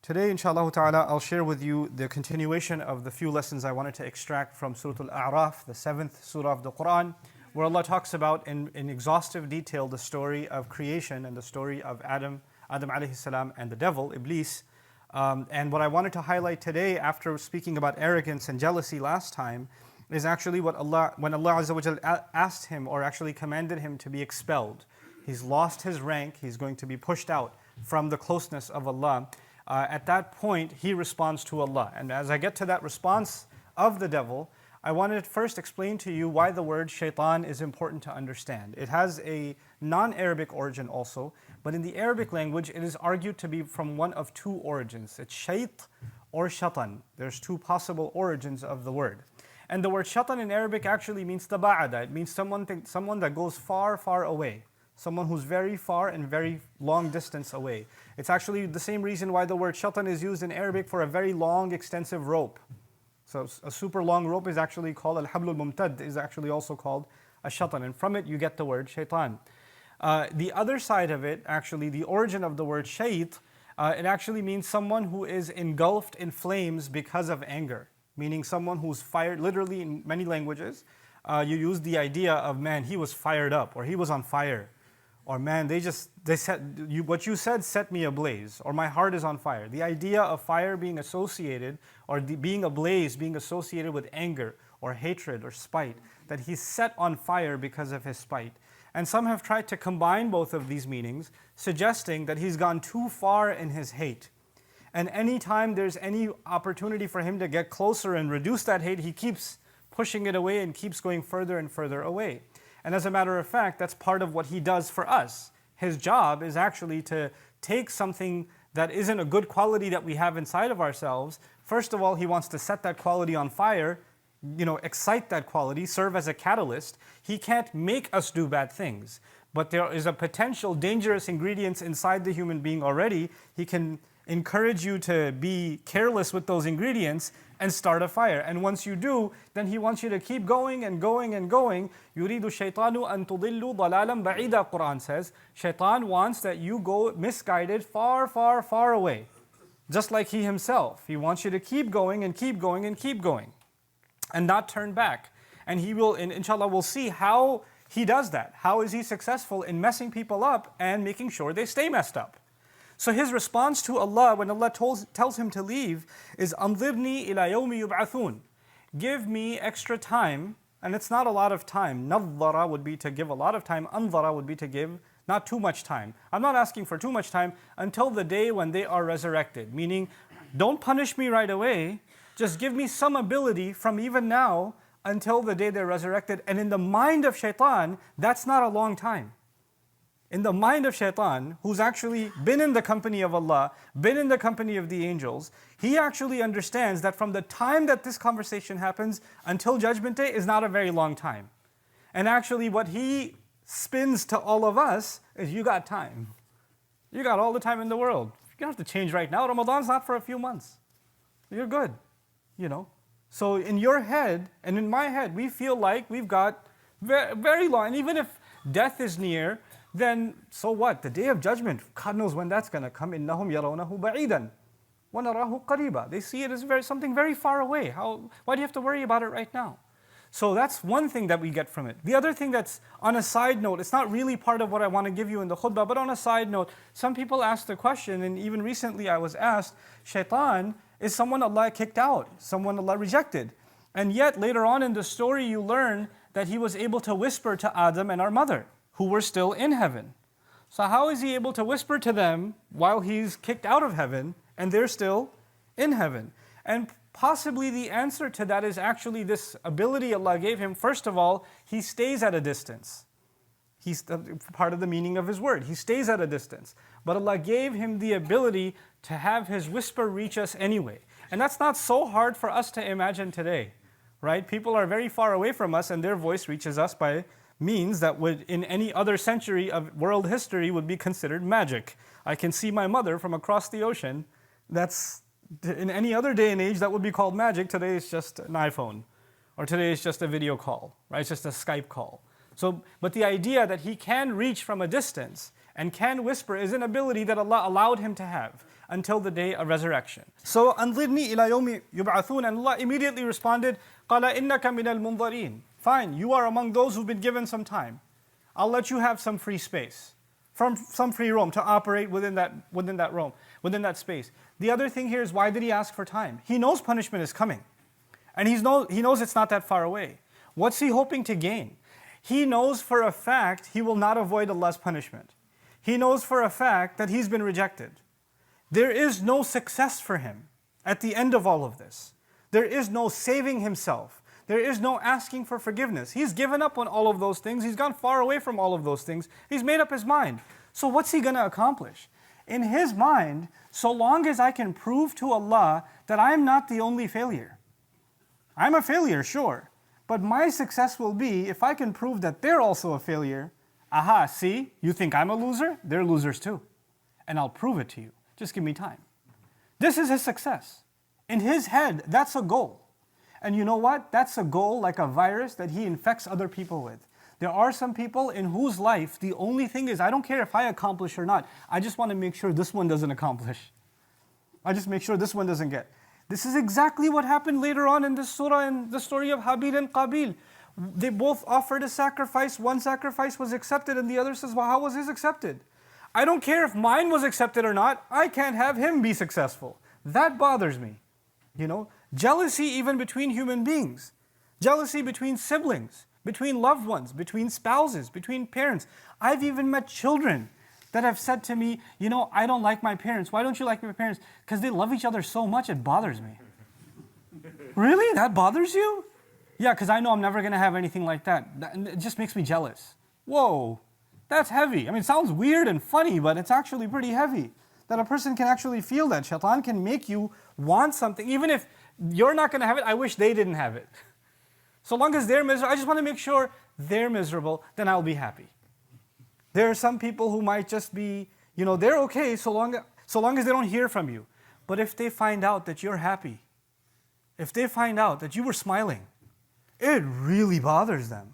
Today, inshallah ta'ala, I'll share with you the continuation of the few lessons I wanted to extract from Surah Al-A'raf, the 7th surah of the Qur'an, where Allah talks about in exhaustive detail the story of creation and the story of Adam alayhi salam, and the devil, Iblis. And what I wanted to highlight today, after speaking about arrogance and jealousy last time, is actually when Allah Azza wa Jal asked him, or actually commanded him to be expelled. He's lost his rank, he's going to be pushed out from the closeness of Allah. At that point, he responds to Allah. And as I get to that response of the devil, I wanted to first explain to you why the word shaitan is important to understand. It has a non-Arabic origin also, but in the Arabic language, it is argued to be from one of two origins. It's shait or shatan. There's two possible origins of the word. And the word shatan in Arabic actually means taba'ada. It means someone that goes far, far away. Someone who's very far and very long distance away. It's actually the same reason why the word shatan is used in Arabic for a very long, extensive rope. So a super long rope is actually called al-hablul mumtad, is actually also called a shatan. And from it you get the word shaitan. The other side of it, actually, the origin of the word shait, it actually means someone who is engulfed in flames because of anger. Meaning someone who's fired, literally in many languages, you use the idea of, man, he was fired up, or he was on fire. Or man, what you said set me ablaze, or my heart is on fire. The idea of fire being associated, or being ablaze, being associated with anger, or hatred, or spite, that he's set on fire because of his spite. And some have tried to combine both of these meanings, suggesting that he's gone too far in his hate. And anytime there's any opportunity for him to get closer and reduce that hate, he keeps pushing it away and keeps going further and further away. And as a matter of fact, that's part of what he does for us. His job is actually to take something that isn't a good quality that we have inside of ourselves. First of all, he wants to set that quality on fire, excite that quality, serve as a catalyst. He can't make us do bad things. But there is a potential dangerous ingredients inside the human being already. He can encourage you to be careless with those ingredients and start a fire. And once you do, then he wants you to keep going and going and going. يُرِيدُ الشَّيْطَانُ أَن تُضِلُّوا ضَلَالًا بَعِيدًا, Qur'an says. Shaitan wants that you go misguided far, far, far away. Just like he himself. He wants you to keep going and keep going and keep going. And not turn back. And he will, inshallah, we'll see how he does that. How is he successful in messing people up and making sure they stay messed up? So his response to Allah, when Allah tells him to leave, is أَنظِرْنِي إِلَى يَوْمِ يُبْعَثُونَ. Give me extra time, and it's not a lot of time. نَظَّرَ would be to give a lot of time. أَنظَرَ would be to give not too much time. I'm not asking for too much time until the day when they are resurrected. Meaning, don't punish me right away. Just give me some ability from even now until the day they're resurrected. And in the mind of shaitan, that's not a long time. In the mind of shaitan, who's actually been in the company of Allah, been in the company of the angels, he actually understands that from the time that this conversation happens until Judgment Day is not a very long time. And actually what he spins to all of us is, you got time. You got all the time in the world. You don't have to change right now. Ramadan's not for a few months. You're good, So in your head and in my head, we feel like we've got very long. And even if death is near, then so what? The day of judgment, God knows when that's going to come. إِنَّهُمْ يَرَوْنَهُ بَعِيدًا وَنَرَاهُ قَرِيبًا. They see it as something very far away. Why do you have to worry about it right now? So that's one thing that we get from it. The other thing that's on a side note, it's not really part of what I want to give you in the khutbah, but on a side note, some people ask the question, and even recently I was asked, shaitan is someone Allah kicked out, someone Allah rejected. And yet later on in the story you learn that he was able to whisper to Adam and our mother, who were still in heaven. So how is he able to whisper to them while he's kicked out of heaven and they're still in heaven? And possibly the answer to that is actually this ability Allah gave him. First of all, he stays at a distance. He's part of the meaning of his word. He stays at a distance. But Allah gave him the ability to have his whisper reach us anyway. And that's not so hard for us to imagine today, right? People are very far away from us and their voice reaches us by means that would, in any other century of world history, would be considered magic. I can see my mother from across the ocean. That's, in any other day and age, that would be called magic. Today it's just an iPhone. Or today it's just a video call, right? It's just a Skype call. So, but the idea that he can reach from a distance and can whisper is an ability that Allah allowed him to have. until the day of resurrection. So, أَنظِرْنِي إِلَى يَوْمِ يُبْعَثُونَ, and Allah immediately responded, قَالَ إِنَّكَ مِنَ الْمُنظَرِينَ. Fine, you are among those who've been given some time. I'll let you have some free space, from some free roam to operate within that space. The other thing here is, why did he ask for time? He knows punishment is coming. And he knows it's not that far away. What's he hoping to gain? He knows for a fact he will not avoid Allah's punishment. He knows for a fact that he's been rejected. There is no success for him at the end of all of this. There is no saving himself. There is no asking for forgiveness. He's given up on all of those things. He's gone far away from all of those things. He's made up his mind. So what's he going to accomplish? In his mind, so long as I can prove to Allah that I'm not the only failure. I'm a failure, sure. But my success will be if I can prove that they're also a failure. Aha, see, you think I'm a loser? They're losers too. And I'll prove it to you. Just give me time. This is his success. In his head, that's a goal. And you know what? That's a goal like a virus that he infects other people with. There are some people in whose life the only thing is, I don't care if I accomplish or not. I just want to make sure this one doesn't accomplish. I just make sure this one doesn't get. This is exactly what happened later on in this surah, in the story of Habil and Qabil. They both offered a sacrifice. One sacrifice was accepted and the other says, well, how was his accepted? I don't care if mine was accepted or not. I can't have him be successful. That bothers me. Jealousy even between human beings. Jealousy between siblings, between loved ones, between spouses, between parents. I've even met children that have said to me, I don't like my parents. Why don't you like my parents? Because they love each other so much, it bothers me. Really? That bothers you? Yeah, because I know I'm never going to have anything like that. It just makes me jealous. Whoa, that's heavy. I mean, it sounds weird and funny, but it's actually pretty heavy. That a person can actually feel that. Shaitan can make you want something. Even if you're not going to have it, I wish they didn't have it. So long as they're miserable, I just want to make sure they're miserable, then I'll be happy. There are some people who might just be, they're okay so long as they don't hear from you. But if they find out that you're happy, if they find out that you were smiling, it really bothers them.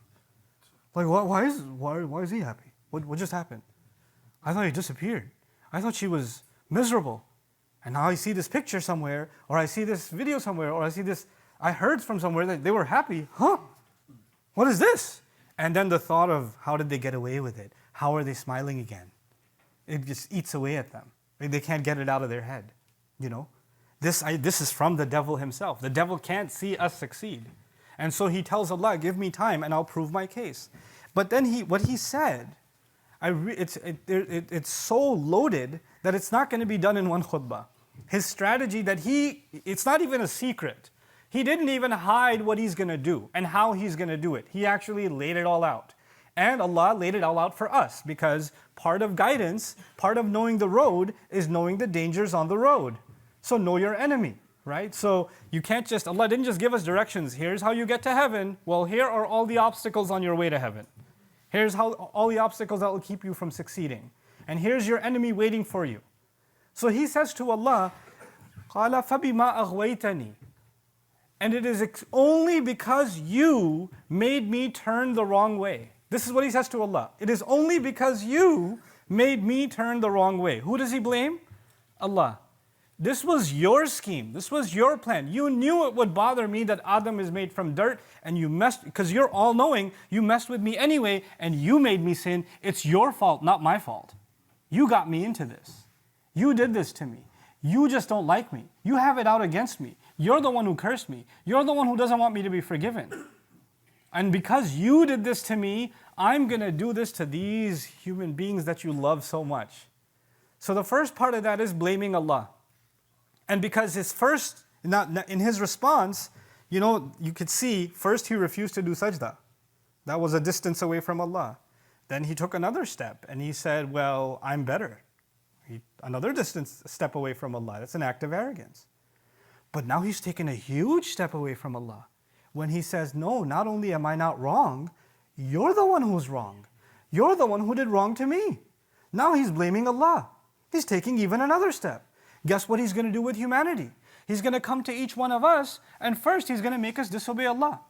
Like, why is he happy? What just happened? I thought he disappeared. I thought she was miserable. And now I see this picture somewhere, or I see this video somewhere, or I heard from somewhere that they were happy. Huh? What is this? And then the thought of, how did they get away with it? How are they smiling again? It just eats away at them. They can't get it out of their head. This is from the devil himself. The devil can't see us succeed. And so he tells Allah, give me time and I'll prove my case. But then what he said, it's so loaded that it's not going to be done in one khutbah. His strategy it's not even a secret. He didn't even hide what he's going to do and how he's going to do it. He actually laid it all out. And Allah laid it all out for us, because part of guidance, part of knowing the road is knowing the dangers on the road. So know your enemy, right? So you can't Allah didn't just give us directions. Here's how you get to heaven. Well, here are all the obstacles on your way to heaven. Here's all the obstacles that will keep you from succeeding. And here's your enemy waiting for you. So he says to Allah, قَالَ فَبِمَا أَغْوَيْتَنِي. And it is only because you made me turn the wrong way. This is what he says to Allah. It is only because you made me turn the wrong way. Who does he blame? Allah. This was your scheme. This was your plan. You knew it would bother me that Adam is made from dirt, and you messed, because you're all-knowing, you messed with me anyway, and you made me sin. It's your fault, not my fault. You got me into this. You did this to me. You just don't like me. You have it out against me. You're the one who cursed me. You're the one who doesn't want me to be forgiven. And because you did this to me, I'm going to do this to these human beings that you love so much. So the first part of that is blaming Allah. And because in his response, you could see, first he refused to do sajda. That was a distance away from Allah. Then he took another step and he said, well, I'm better. Another step away from Allah. That's an act of arrogance. But now he's taken a huge step away from Allah. When he says, no, not only am I not wrong, you're the one who's wrong. You're the one who did wrong to me. Now he's blaming Allah. He's taking even another step. Guess what he's going to do with humanity? He's going to come to each one of us, and first he's going to make us disobey Allah.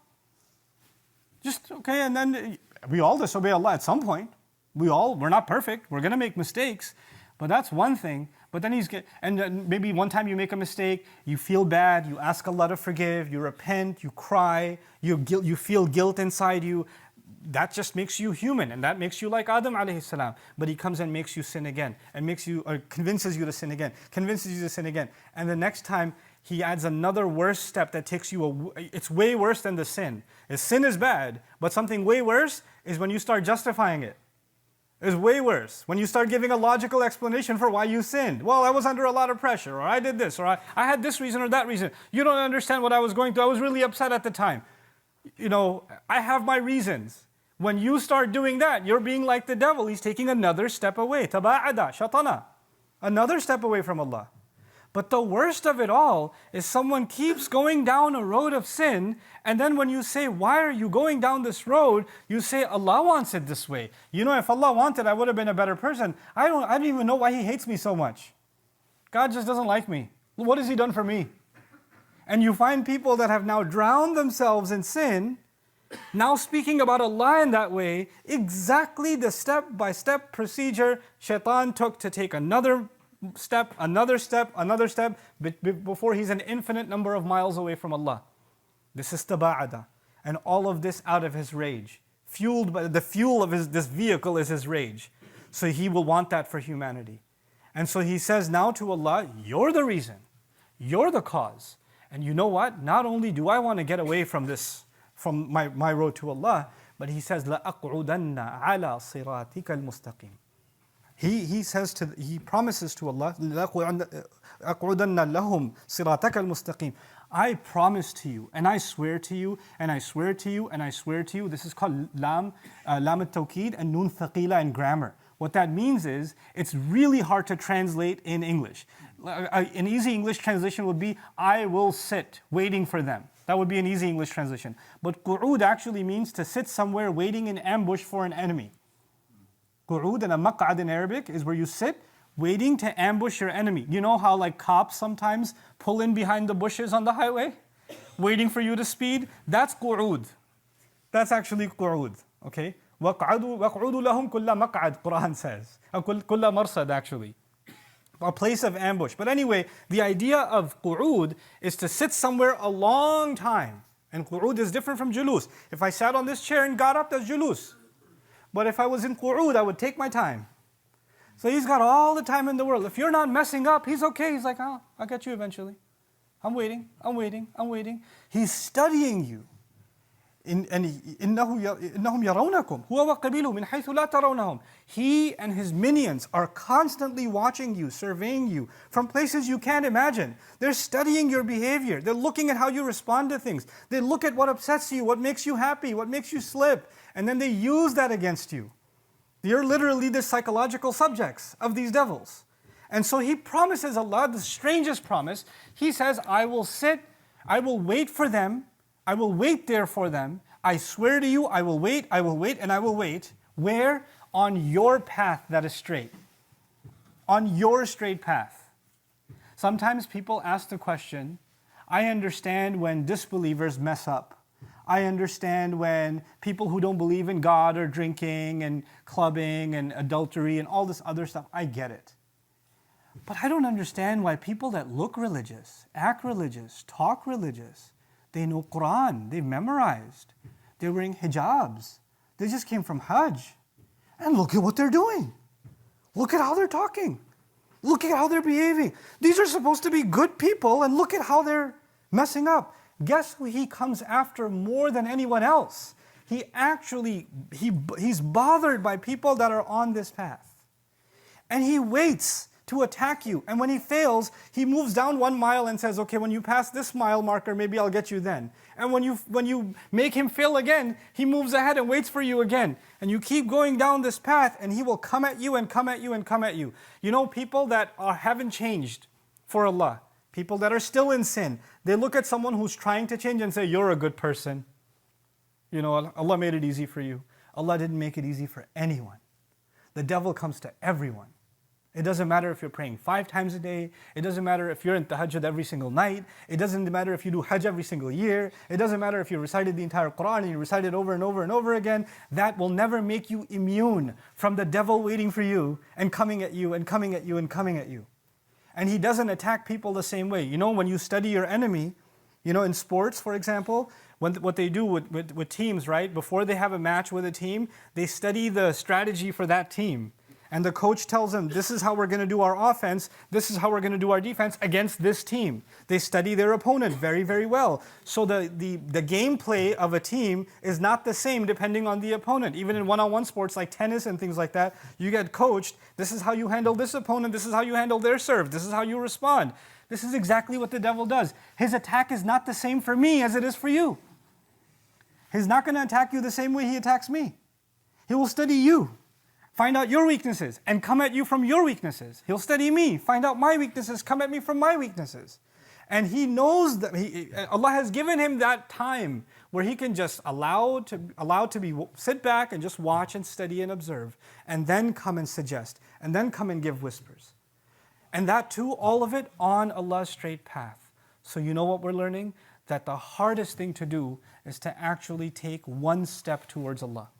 And then we all disobey Allah at some point. We're not perfect. We're going to make mistakes. But that's one thing. But then and then maybe one time you make a mistake, you feel bad, you ask Allah to forgive, you repent, you cry, you feel guilt inside you. That just makes you human, and that makes you like Adam alayhi salam. But he comes and makes you sin again, and convinces you to sin again, And the next time, he adds another worse step that takes you, it's way worse than the sin. Sin is bad, but something way worse is when you start justifying it. It's way worse. When you start giving a logical explanation for why you sinned. Well, I was under a lot of pressure, or I did this, or I had this reason or that reason. You don't understand what I was going through. I was really upset at the time. I have my reasons. When you start doing that, you're being like the devil. He's taking another step away. Taba'ada, shatana. Another step away from Allah. But the worst of it all is someone keeps going down a road of sin, and then when you say, why are you going down this road? You say, Allah wants it this way. If Allah wanted, I would have been a better person. I don't even know why He hates me so much. God just doesn't like me. What has He done for me? And you find people that have now drowned themselves in sin, now speaking about Allah in that way, exactly the step-by-step procedure Shaitan took to take another step, before he's an infinite number of miles away from Allah. This is taba'ada. And all of this out of his rage. Fueled by the fuel of this vehicle is his rage. So he will want that for humanity. And so he says now to Allah, you're the reason. You're the cause. And you know what? Not only do I want to get away from this, from my road to Allah, but he says, لَأَقْعُدَنَّ عَلَى صِرَاطِكَ الْمُسْتَقِيمِ. He promises to Allah, لَأَقْعُدَنَّ لَهُمْ صِرَاطَكَ الْمُسْتَقِيمِ. I promise to you, and I swear to you, and I swear to you, and I swear to you. This is called lam al-tawqid and nun thaqila in grammar. What that means is, it's really hard to translate in English. An easy English translation would be, I will sit, waiting for them. That would be an easy English translation. But qu'ud actually means to sit somewhere waiting in ambush for an enemy. Qu'ud and a maq'ad in Arabic is where you sit waiting to ambush your enemy. You know how cops sometimes pull in behind the bushes on the highway? Waiting for you to speed? That's qu'ud. That's actually qu'ud. Okay? وَقْعُدُوا لَهُمْ كُلَّ مَقْعَدْ, Quran says. كُلَّ مَرْصَد actually. A place of ambush. But anyway, the idea of qu'ud is to sit somewhere a long time. And qu'ud is different from julus. If I sat on this chair and got up, that's julus. But if I was in qu'ud, I would take my time. So he's got all the time in the world. If you're not messing up, he's okay. He's like, I'll get you eventually. I'm waiting. He's studying you. إنهم يرونكم هو وقبيله من حيث لا ترونهم. He and his minions are constantly watching you, surveying you from places you can't imagine. They're studying your behavior. They're looking at how you respond to things. They look at what upsets you, what makes you happy, what makes you slip, and then they use that against you. You're literally the psychological subjects of these devils. And so he promises Allah the strangest promise. He says, I will sit, I will wait for them, I will wait there for them. I swear to you, I will wait, and I will wait. Where? On your path that is straight. On your straight path. Sometimes people ask the question, I understand when disbelievers mess up. I understand when people who don't believe in God are drinking and clubbing and adultery and all this other stuff. I get it. But I don't understand why people that look religious, act religious, talk religious, they know Quran, they've memorized, they're wearing hijabs, they just came from Hajj. And look at what they're doing. Look at how they're talking. Look at how they're behaving. These are supposed to be good people, and look at how they're messing up. Guess who he comes after more than anyone else? He's bothered by people that are on this path. And he waits to attack you. And when he fails, he moves down 1 mile and says, okay, when you pass this mile marker, maybe I'll get you then. And when you make him fail again, he moves ahead and waits for you again. And you keep going down this path, and he will come at you and come at you and come at you. You know, people that haven't changed for Allah, people that are still in sin, they look at someone who's trying to change and say, you're a good person. You know, Allah made it easy for you. Allah didn't make it easy for anyone. The devil comes to everyone. It doesn't matter if you're praying 5 times a day. It doesn't matter if you're in tahajjud every single night. It doesn't matter if you do hajj every single year. It doesn't matter if you recited the entire Qur'an and you recite it over and over and over again. That will never make you immune from the devil waiting for you and coming at you and coming at you and coming at you. And he doesn't attack people the same way. You know, when you study your enemy, you know, in sports, for example, what they do with teams, right? Before they have a match with a team, they study the strategy for that team. And the coach tells them, this is how we're going to do our offense, this is how we're going to do our defense against this team. They study their opponent very, very well. So the gameplay of a team is not the same depending on the opponent. Even in one-on-one sports like tennis and things like that, you get coached, this is how you handle this opponent, this is how you handle their serve, this is how you respond. This is exactly what the devil does. His attack is not the same for me as it is for you. He's not going to attack you the same way he attacks me. He will study you. Find out your weaknesses and come at you from your weaknesses. He'll study me, find out my weaknesses, come at me from my weaknesses. And he knows that Allah has given him that time where he can just allow to sit back and just watch and study and observe, and then come and suggest, and then come and give whispers. And that too, all of it on Allah's straight path. So you know what we're learning? That the hardest thing to do is to actually take one step towards Allah.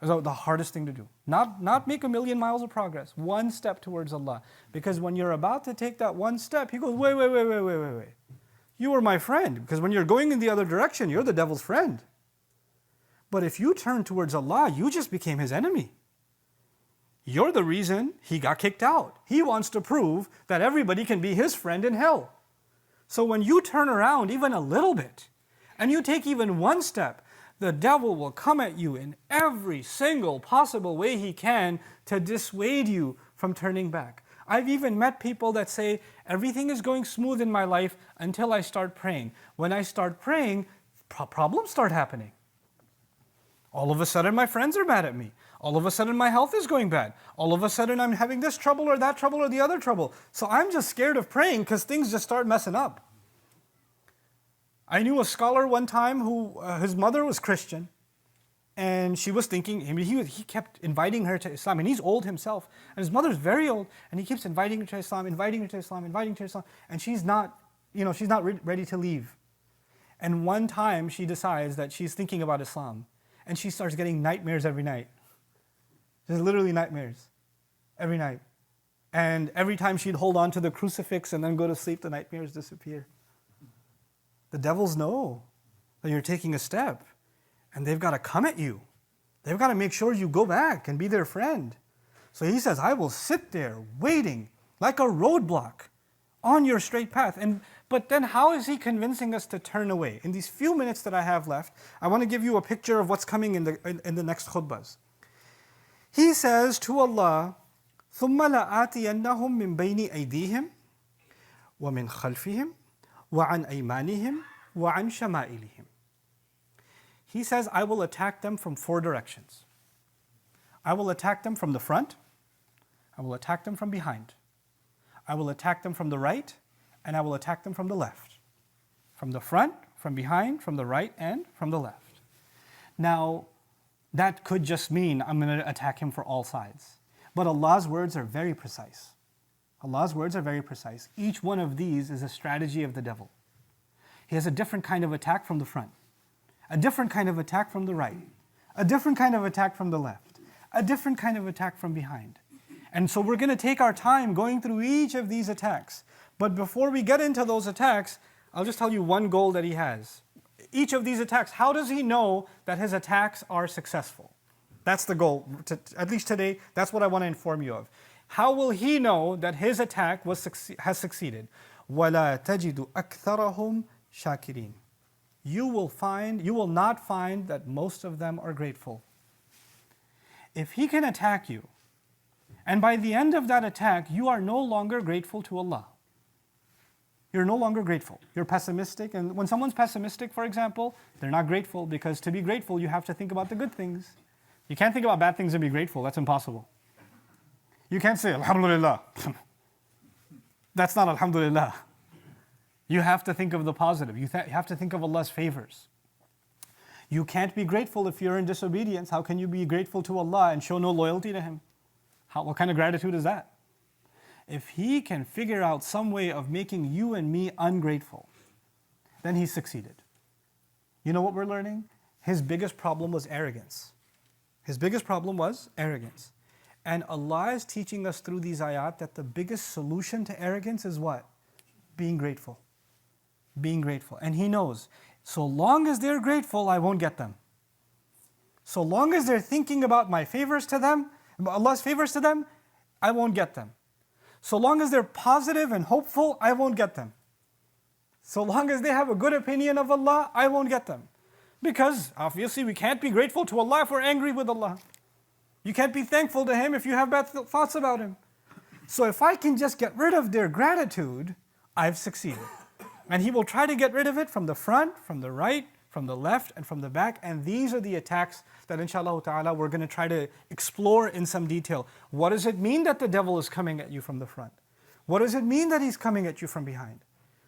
So the hardest thing to do. Not make 1,000,000 miles of progress. One step towards Allah. Because when you're about to take that one step, He goes, wait. You were my friend. Because when you're going in the other direction, you're the devil's friend. But if you turn towards Allah, you just became His enemy. You're the reason He got kicked out. He wants to prove that everybody can be His friend in hell. So when you turn around even a little bit, and you take even one step, the devil will come at you in every single possible way he can to dissuade you from turning back. I've even met people that say, everything is going smooth in my life until I start praying. When I start praying, problems start happening. All of a sudden my friends are mad at me. All of a sudden my health is going bad. All of a sudden I'm having this trouble or that trouble or the other trouble. So I'm just scared of praying because things just start messing up. I knew a scholar one time who, his mother was Christian, and she was thinking, he kept inviting her to Islam, and he's old himself, and his mother's very old, and he keeps inviting her to Islam, and she's not ready to leave. And one time she decides that she's thinking about Islam, and she starts getting nightmares every night. Just literally nightmares, every night. And every time she'd hold on to the crucifix and then go to sleep, the nightmares disappear. The devils know that you're taking a step, and they've got to come at you. They've got to make sure you go back and be their friend. So he says, I will sit there waiting like a roadblock on your straight path. But then how is he convincing us to turn away? In these few minutes that I have left, I want to give you a picture of what's coming in the next khutbahs. He says to Allah, ثُمَّ لَآتِيَنَّهُمْ مِنْ بَيْنِ أَيْدِيهِمْ وَمِنْ خَلْفِهِمْ وَعَنْ أَيْمَانِهِمْ وَعَنْ شَمَائِلِهِمْ. He says, I will attack them from 4 directions. I will attack them from the front. I will attack them from behind. I will attack them from the right, and I will attack them from the left. From the front, from behind, from the right, and from the left. Now, that could just mean I'm going to attack him for all sides. But Allah's words are very precise. Allah's words are very precise. Each one of these is a strategy of the devil. He has a different kind of attack from the front, a different kind of attack from the right, a different kind of attack from the left, a different kind of attack from behind. And so we're going to take our time going through each of these attacks. But before we get into those attacks, I'll just tell you one goal that he has. Each of these attacks, how does he know that his attacks are successful? That's the goal. At least today, that's what I want to inform you of. How will he know that his attack has succeeded? وَلَا تَجِدُ أَكْثَرَهُمْ شَاكِرِينَ. You will not find that most of them are grateful. If he can attack you, and by the end of that attack, you are no longer grateful to Allah. You're no longer grateful. You're pessimistic, and when someone's pessimistic, for example, they're not grateful, because to be grateful, you have to think about the good things. You can't think about bad things and be grateful. That's impossible. You can't say, Alhamdulillah. That's not Alhamdulillah. You have to think of the positive. You have to think of Allah's favors. You can't be grateful if you're in disobedience. How can you be grateful to Allah and show no loyalty to Him? What kind of gratitude is that? if he can figure out some way of making you and me ungrateful, then he's succeeded. You know what we're learning? His biggest problem was arrogance. His biggest problem was arrogance. And Allah is teaching us through these ayat that the biggest solution to arrogance is what? Being grateful. Being grateful. And He knows, so long as they're grateful, I won't get them. So long as they're thinking about my favors to them, Allah's favors to them, I won't get them. So long as they're positive and hopeful, I won't get them. So long as they have a good opinion of Allah, I won't get them. Because obviously we can't be grateful to Allah if we're angry with Allah. You can't be thankful to Him if you have bad thoughts about Him. So if I can just get rid of their gratitude, I've succeeded. And He will try to get rid of it from the front, from the right, from the left, and from the back. And these are the attacks that inshallah ta'ala we're going to try to explore in some detail. What does it mean that the devil is coming at you from the front? What does it mean that he's coming at you from behind?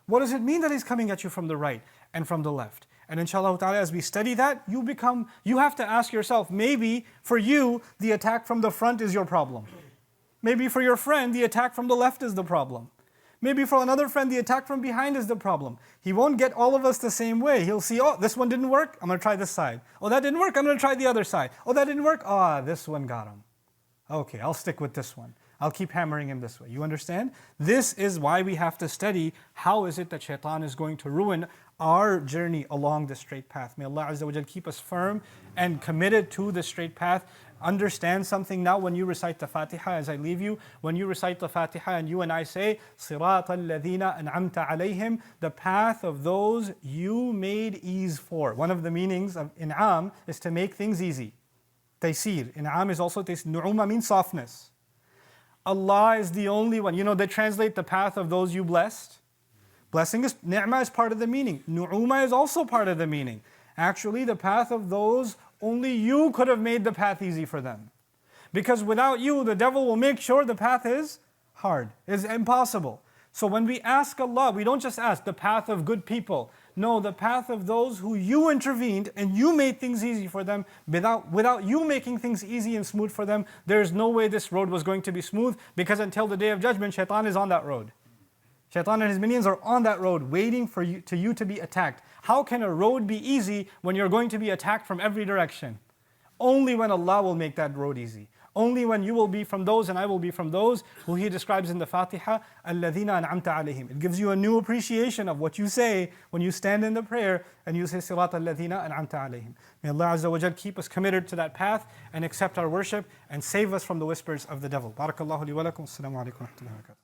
What does it mean that he's coming at you from the right and from the left? And inshallah ta'ala, as we study that, you have to ask yourself, maybe for you, the attack from the front is your problem. Maybe for your friend, the attack from the left is the problem. Maybe for another friend, the attack from behind is the problem. He won't get all of us the same way. He'll see, oh, this one didn't work, I'm going to try this side. Oh, that didn't work, I'm going to try the other side. Oh, that didn't work, this one got him. Okay, I'll stick with this one. I'll keep hammering him this way. You understand? This is why we have to study how is it that shaitan is going to ruin our journey along the straight path. May Allah Azza wa Jal keep us firm and committed to the straight path. Understand something now when you recite the Fatiha as I leave you. When you recite the Fatiha and you and I say, صِرَاطَ الَّذِينَ أَنْعَمْتَ عَلَيْهِمْ, the path of those you made ease for. One of the meanings of in'am is to make things easy. Taysir. In'am is also taysir. Nu'uma means softness. Allah is the only one. You know, they translate the path of those you blessed. Blessing is, ni'mah is part of the meaning. Nu'uma is also part of the meaning. Actually, the path of those, only you could have made the path easy for them. Because without you, the devil will make sure the path is hard, is impossible. So when we ask Allah, we don't just ask the path of good people. No, the path of those who you intervened and you made things easy for them. Without you making things easy and smooth for them, there's no way this road was going to be smooth, because until the Day of Judgment, shaitan is on that road. Shaitan and his minions are on that road waiting for you to be attacked. How can a road be easy when you're going to be attacked from every direction? Only when Allah will make that road easy. Only when you will be from those and I will be from those who He describes in the Fatiha, الَّذِينَ أَنْعَمْتَ عَلَيْهِمْ. It gives you a new appreciation of what you say when you stand in the prayer and you say صِرَاطَ الَّذِينَ أَنْعَمْتَ عَلَيْهِمْ. May Allah Azza wa Jal keep us committed to that path and accept our worship and save us from the whispers of the devil. Barakallahu li wa lakum. Assalamu alaikum wa rahmatullahi wa barakatuh.